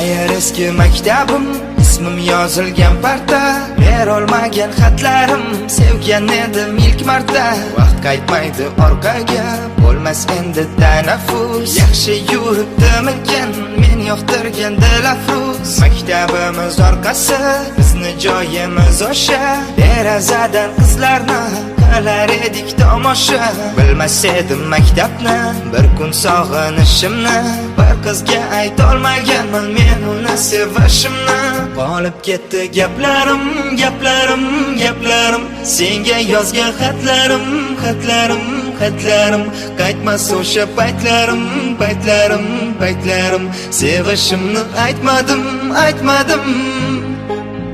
Qayar eski maktabim, ismim yozilgan parta, berolmagan xatlarim, sevgan edim ilk marta. Vaqt qaytmaydi orqaga, bo'lmas endi tanaffus. Yaxshi yuribdimikin men yoqtirgan dilafruz. Maktabimiz orqasi, bizni joyimiz o'sha. Derazadan qizlarni qilar edik tomosha. Bilmas edim maktabni, bir kun sog'inishimni, bir qizga aytolmaganman men uni sevishimni. Qolib ketdi gaplarim, gaplarim, gaplarim, senga yozgan xatlarim, xatlarim, xatlarim. Qaytmas o'sha paytlarim, paytlarim, paytlarim. Sevishimni aytmadim, aytmadim.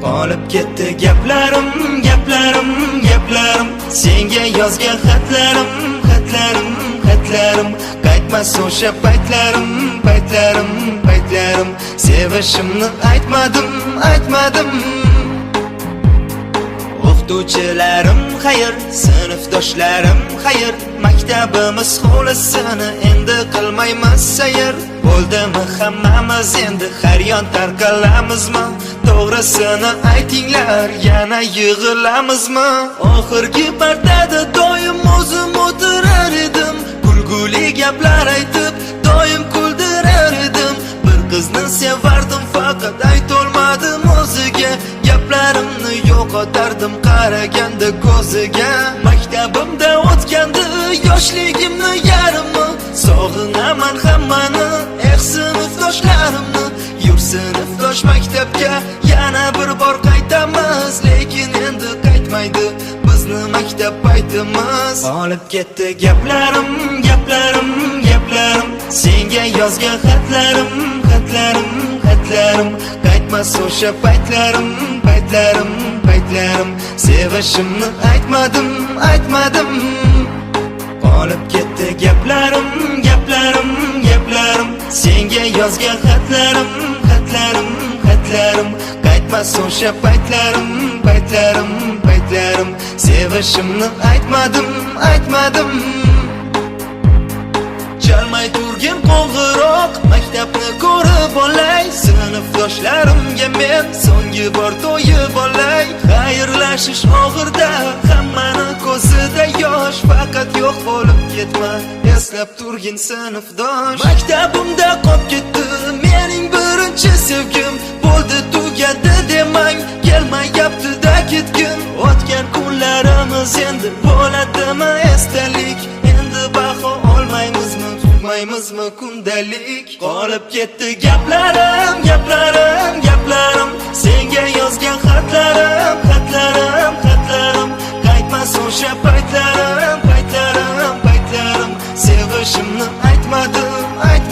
Qolib ketdi gaplarim, gaplarim, gaplarim, senga yozgan xatlarim, xatlarim, xatlarim. Qaytmas o'sha paytlarim, paytlarim, paytlarim. Sevishimni aytmadim, aytmadim. O'qituvchilarim xayr, sinfdoshlarim xayr, maktabimiz hovlisini endi qilmaymiz sayr. Bo'ldimi hammamiz endi har yon tarqalamizmi? To'g'risini aytinglar, yana yig'ilamizmi? Oxirgi partada doim o'zim o'tirar edim, kulguli gaplar aytib doim kuldirar edim. Bir qizni sevardim, faqat aytolmadim o'ziga. Gaplarimni yo'qotardim qaraganda ko'ziga. Maktabimda o'tgandi yoshligimni yarimi, sog'inaman hammani, sinfdoshlarimni. Yur sinfdosh maktabga yana bir bor qaytamiz, lekin endi qaytmaydi bizni maktab paytimiz. Qolib ketdi gaplarim, gaplarim, gaplarim, senga yozgan xatlarim, xatlarim, xatlarim. Qaytmas o'sha paytlarim, paytlarim, paytlarim. Sevishimni aytmadim, aytmadim. Qolib ketdi gaplarim, gaplarim, gaplarim, senga yozgan xatlarim, xatlarim, xatlarim. Qaytmas o'sha paytlarim, paytlarim, paytlarim. Sevishimni aytmadim, aytmadim. Chalmay turgin qo'ng'iroq, maktabni ko'rib olay. Sinfdoshlarimga men so'nggi bor to'yib olay. Xayrlashish og'irda, hammani ko'zida yosh, faqat yo'q bo'lib ketma, eslab turgin sinfdosh. Maktabimda qolib ketdi mening birinchi sevgim, bo'ldi tugadi demang, kelmayapti-da ketgin. O'tgan kunlarimiz endi bo'ladimi esdalik, endi baho olmaymizmi, tutmaymizmi kundalik. Qolib ketdi gaplarim, gaplarim, gaplarim, senga yozgan xatlarim, xatlarim, xatlarim. Qaytmas o'sha paytlarim, paytlarim, paytlarim. Sevishimni aytmadim, aytmadim.